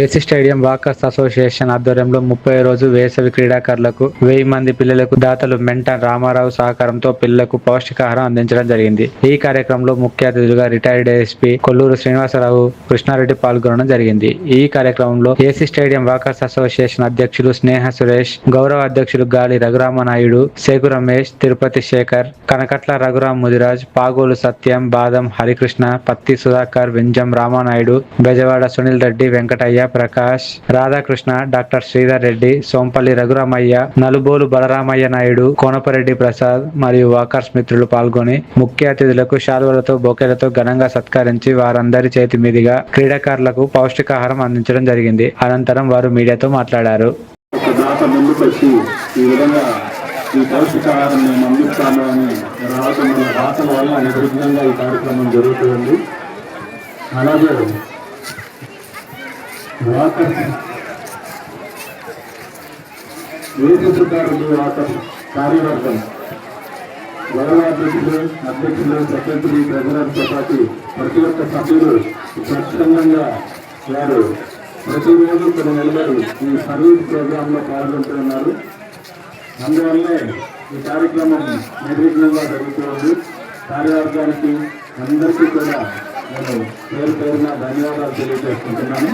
AC stadium walkers association ఆధ్వర్యంలో 30వ రోజు వేసవి క్రీడాకారులకు 1000 మంది పిల్లలకు దాతలు మెంట రామారావు సహకారంతో పిల్లలకు పౌష్టికాహారం అందించడం జరిగింది. ఈ కార్యక్రమంలో ముఖ్య అతిథులుగా రిటైర్డ్ ఎస్పీ కొల్లూరు శ్రీనివాసరావు, కృష్ణారెడ్డి పాల్గొనడం జరిగింది. ఈ కార్యక్రమంలో ఏసీ స్టేడియం వాకర్స్ అసోసియేషన్ అధ్యక్షులు స్నేహ సురేష్, గౌరవ అధ్యక్షులు గాలి రఘురామనాయుడు, సేకు రమేష్, తిరుపతి శేఖర్, కనకట్ల రఘురాం ముదిరాజ్, పాగోలు సత్యం, బాదం హరికృష్ణ, పత్తి సుధాకర్, వింజం రామానాయుడు, బెజవాడ సునీల్ రెడ్డి, వెంకటయ్య, ప్రకాష్, రాధాకృష్ణ, డాక్టర్ శ్రీధర్ రెడ్డి, సోంపల్లి రఘురామయ్య, నలుబోలు బలరామయ్య నాయుడు, కోనపరెడ్డి ప్రసాద్ మరియు వాకర్స్ మిత్రులు పాల్గొని ముఖ్య అతిథులకు శాలువలతో, బొకేలతో ఘనంగా సత్కరించి వారందరి చేతి మీదుగా క్రీడాకారులకు పౌష్టికాహారం అందించడం జరిగింది. అనంతరం వారు మీడియాతో మాట్లాడారు. ఈ పౌష్టికాహారం మేము అందిస్తాము అని రావటం వల్ల నిర్విఘ్నంగా ఈ కార్యక్రమం జరుగుతుంది. అలాగే వాకర్ కార్యవర్గం గౌరవ అధ్యక్షులు, సెక్రటరీ, ట్రెజరర్తో పాటు ప్రతి ఒక్క సభ్యులు స్వచ్ఛందంగా వారు ప్రతిరోజు కొన్ని నిలబడి ఈ సర్వీస్ ప్రోగ్రాంలో పాల్గొంటున్నారు. అందువల్లే ఈ కార్యక్రమం నిర్విఘ్నంగా జరుగుతుంది. కార్యవర్గానికి అందరికీ కూడా నేను పేరు పేరున ధన్యవాదాలు తెలియజేసుకుంటున్నాను.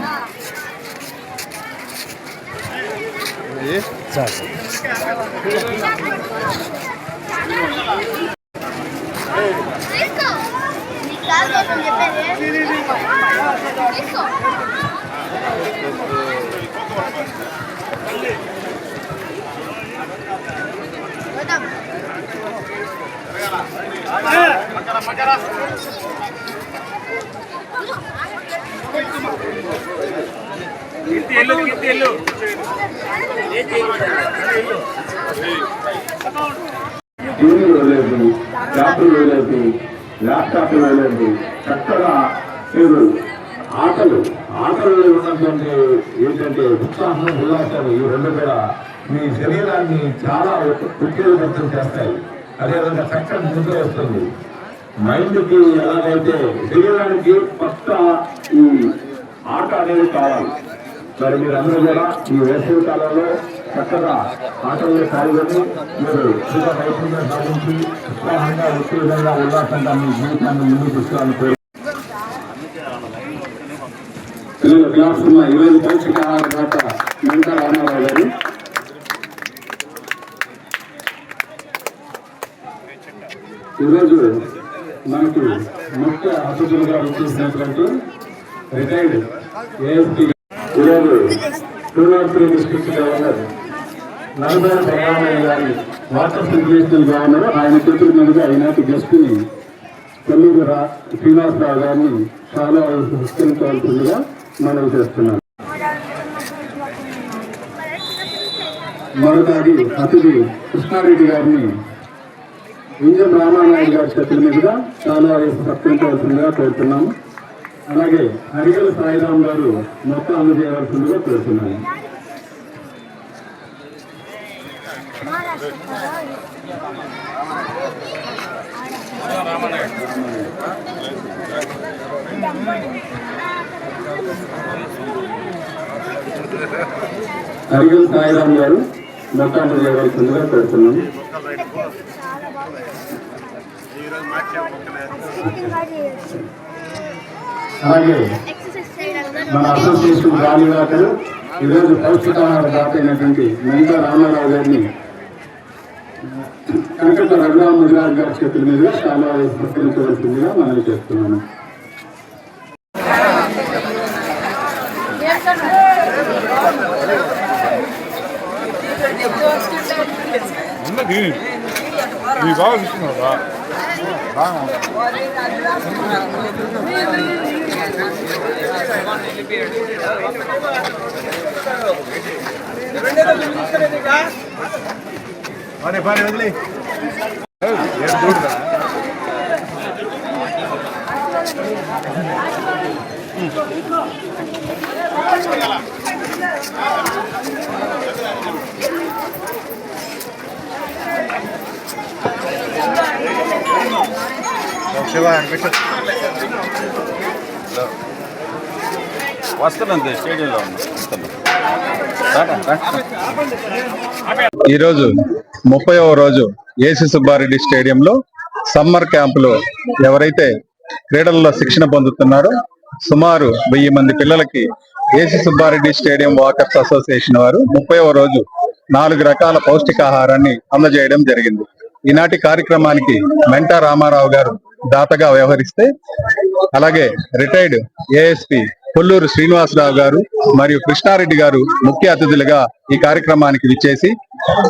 టీవీలు లేదు, ల్యాప్లు లేదు, ల్యాప్టాప్లు లేదు, చక్కగా మీరు ఆటలు ఉన్నటువంటి ఏంటంటే ఉత్సాహం, ఉల్లాసాలు ఈ రెండు కూడా మీ శరీరాన్ని చాలా ఉత్తేజపరితం చేస్తాయి. అదేవిధంగా చక్కని నిద్ర వస్తుంది. మైండ్కి ఎలాగైతే శరీరానికి కొత్త ఈ ఆట అనేది కావాలి. మరి మీరందరూ కూడా ఈ వేసవి కాలంలో చక్కగా ఆటల్లో పాల్గొని మీరు సుఖ నైపుణ్యం సాధించి ఉత్సాహంగా, ఉత్తేజంగా, ఉల్లాసంగా మీ జీవితాన్ని ముందుకు తీసుకోవాలని కోరు. పిల్లల క్లాస్ ఉన్న 20 పౌష్టికాహార దాత మెంట రామారావు గారు. ఈరోజు మనకు ముఖ్య అతిథులుగా వచ్చేసినటువంటి రిటైర్డ్ ఏఎస్పీ, ఈరోజు టూనార్పూర్ డిస్ట్రిక్ట్ గవర్నర్ నల్గొండ బలరామయ్య గారి వాటర్ ఫెసిలిటీస్ గవర్నర్, ఆయన చేతుల మీదుగా ఈనాటి గెస్ట్ని కొల్లూరు శ్రీనివాసరావు గారిని చాలా విస్తరించవలసిందిగా మనం చేస్తున్నాం. మరొక అతిథి కృష్ణారెడ్డి గారిని వింజం రామానాయుడు గారి చేతుల మీదుగా చాలా సత్కరించవలసిందిగా కోరుతున్నాము. అలాగే హరిగల సాయిరాం గారు మొత్తం అందజేయవలసిందిగా కోరుతున్నాము. హరిగల సాయిరాం గారు మొత్తం అందజేయవలసిందిగా కోరుతున్నాము. అలాగే మన అసోసియేషన్ గాలివాకరు ఈరోజు పౌష్టికాహార దాత అయినటువంటి మెంట రామారావు గారిని కనకట్ల రఘురాం ముదిరాజ్ గారి చేతుల మీద చాలా సత్కరించవలసిందిగా మనం చేస్తున్నాము. వదిలే Siapa yang besok? వస్తున్నంతే స్టేడియంలో వస్తున్నాం. ఈరోజు 30వ రోజు ఏసీ సుబ్బారెడ్డి స్టేడియంలో సమ్మర్ క్యాంపులో ఎవరైతే క్రీడల్లో శిక్షణ పొందుతున్నారో సుమారు 1000 మంది పిల్లలకి AC Subbareddy stadium walkers association వారు 30వ రోజు 4 రకాల పౌష్టికాహారాన్ని అందజేయడం జరిగింది. ఈనాటి కార్యక్రమానికి మెంటా రామారావు గారు దాతగా వ్యవహరిస్తే, అలాగే రిటైర్డ్ ఏఎస్పీ కొల్లూరు శ్రీనివాసరావు గారు మరియు కృష్ణారెడ్డి గారు ముఖ్య అతిథులుగా ఈ కార్యక్రమానికి విచ్చేసి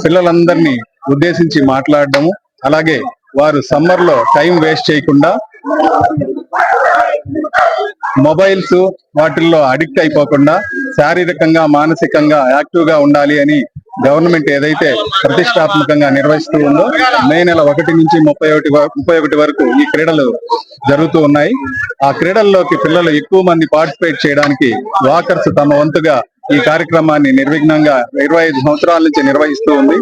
పిల్లలందరినీ ఉద్దేశించి మాట్లాడడము, అలాగే వారు సమ్మర్ లో టైం వేస్ట్ చేయకుండా మొబైల్స్ వాటిల్లో అడిక్ట్ అయిపోకుండా శారీరకంగా మానసికంగా యాక్టివ్ గా ఉండాలి అని గవర్నమెంట్ ఏదైతే ప్రతిష్టాత్మకంగా నిర్వహిస్తూ ఉందో మే నెల 1 నుంచి 31 వరకు ఈ క్రీడలు జరుగుతూ ఉన్నాయి. ఆ క్రీడల్లోకి పిల్లలు ఎక్కువ మంది పార్టిసిపేట్ చేయడానికి వాకర్స్ తమ వంతుగా ఈ కార్యక్రమాన్ని నిర్విఘ్నంగా 25 సంవత్సరాల నుంచి నిర్వహిస్తూ ఉంది.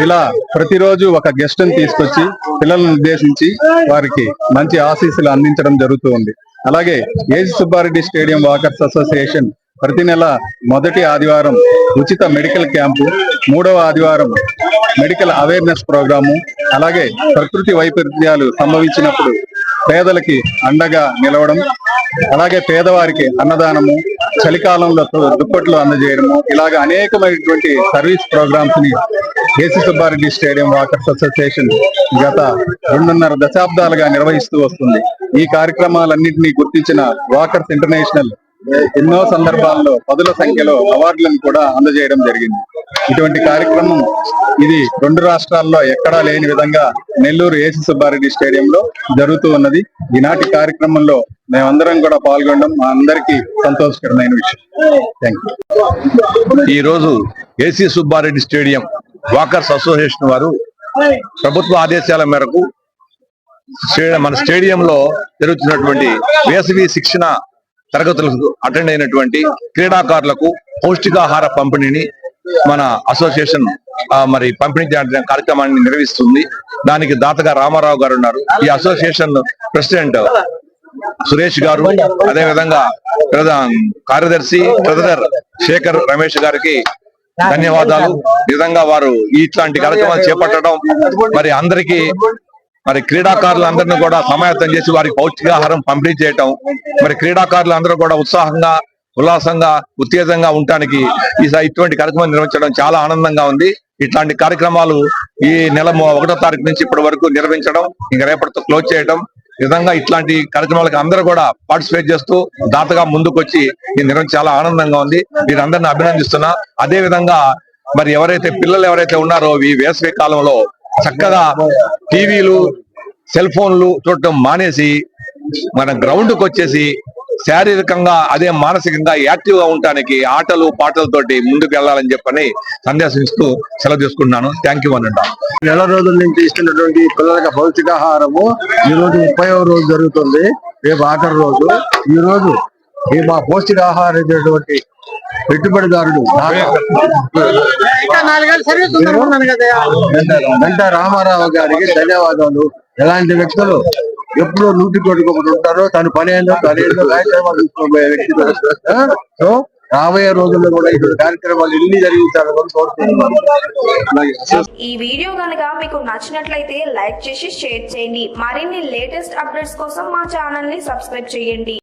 ఇలా ప్రతిరోజు ఒక గెస్ట్ ని తీసుకొచ్చి పిల్లలను ఉద్దేశించి వారికి మంచి ఆశీస్సులు అందించడం జరుగుతూ ఉంది. అలాగే AC Subbareddy stadium walkers association ప్రతి నెల మొదటి ఆదివారం ఉచిత మెడికల్ క్యాంపు, 3వ ఆదివారం మెడికల్ అవేర్నెస్ ప్రోగ్రాము, అలాగే ప్రకృతి వైపరీత్యాలు సంభవించినప్పుడు పేదలకి అండగా నిలవడం, అలాగే పేదవారికి అన్నదానము, చలికాలంలో దుప్పట్లు అందజేయడము, ఇలాగ అనేకమైనటువంటి సర్వీస్ ప్రోగ్రామ్స్ ని AC Subbareddy stadium walkers association గత 2.5 దశాబ్దాలుగా నిర్వహిస్తూ వస్తుంది. ఈ కార్యక్రమాలన్నింటినీ గుర్తించిన వాకర్స్ ఇంటర్నేషనల్ ఎన్నో సందర్భాల్లో పదుల సంఖ్యలో అవార్డులను కూడా అందజేయడం జరిగింది. ఇటువంటి కార్యక్రమం ఇది 2 రాష్ట్రాల్లో ఎక్కడా లేని విధంగా నెల్లూరు ఏసీ సుబ్బారెడ్డి స్టేడియంలో జరుగుతూ ఉన్నది. ఈనాటి కార్యక్రమంలో మేమందరం కూడా పాల్గొనడం మా అందరికీ సంతోషకరమైన విషయం. Thank you. ఈ రోజు AC Subbareddy stadium walkers association వారు ప్రభుత్వ ఆదేశాల మేరకు మన స్టేడియంలో జరుగుతున్నటువంటి వేసవి శిక్షణ తరగతులకు అటెండ్ అయినటువంటి క్రీడాకారులకు పౌష్టికాహార పంపిణీని మన అసోసియేషన్ మరి పంపిణీ చేయడం కార్యక్రమాన్ని నిర్వహిస్తుంది. దానికి దాతగా రామారావు గారు ఉన్నారు. ఈ అసోసియేషన్ ప్రెసిడెంట్ సురేష్ గారు, అదే విధంగా కార్యదర్శి ట్రెజరర్ శేఖర్ రమేష్ గారికి ధన్యవాదాలు. ఈ విధంగా వారు ఇట్లాంటి కార్యక్రమాలు చేపట్టడం, మరి అందరికీ మరి క్రీడాకారులందరినీ కూడా సమాయత్తం చేసి వారికి పౌష్టికాహారం పంపిణీ చేయటం, మరి క్రీడాకారులందరూ కూడా ఉత్సాహంగా, ఉల్లాసంగా, ఉత్తేజంగా ఉండటానికి ఇటువంటి కార్యక్రమం నిర్వహించడం చాలా ఆనందంగా ఉంది. ఇట్లాంటి కార్యక్రమాలు ఈ నెల 1వ తారీఖు నుంచి ఇప్పటి వరకు నిర్వహించడం, ఇంకా రేపటితో క్లోజ్ చేయడం, ఈ విధంగా ఇట్లాంటి కార్యక్రమాలకు అందరూ కూడా పార్టిసిపేట్ చేస్తూ దాతగా ముందుకొచ్చి ఈ నిర్వహించి చాలా ఆనందంగా ఉంది. వీరందరిని అభినందిస్తున్నా. అదే విధంగా మరి పిల్లలు ఎవరైతే ఉన్నారో ఈ వేసవి కాలంలో చక్కగా టీవీలు, సెల్ ఫోన్లు చూడటం మానేసి మన గ్రౌండ్కి వచ్చేసి శారీరకంగా అదే మానసికంగా యాక్టివ్ గా ఉండటానికి ఆటలు పాటలతోటి ముందుకు వెళ్ళాలని చెప్పని సందేశిస్తూ సెలవు తీసుకుంటున్నాను. థ్యాంక్ యూ అనండి. నెల రోజుల నుంచి ఇస్తున్నటువంటి పిల్లలకి పౌష్టికాహారము ఈ రోజు 30వ రోజు జరుగుతుంది. రేపు ఆఖరి రోజు. ఈ రోజు ఈ మా పౌష్టికాహారం ఇచ్చినటువంటి పెట్టుబడిదారుడు మెంటా రామారావు గారికి ధన్యవాదాలు. ఎలాంటి వ్యక్తులు ఎప్పుడు 100 ఉంటారో తన పని ఏందో కార్యక్రమాలు తీసుకోబోయే వ్యక్తి. సో రాబోయే రోజుల్లో కూడా ఇటువంటి కార్యక్రమాలు ఎన్ని జరుగుతారో కోరుతున్నాను. ఈ వీడియో కనుక మీకు నచ్చినట్లయితే లైక్ చేసి షేర్ చేయండి. మరిన్ని లేటెస్ట్ అప్డేట్స్ కోసం మా ఛానల్ ని సబ్స్క్రైబ్ చేయండి.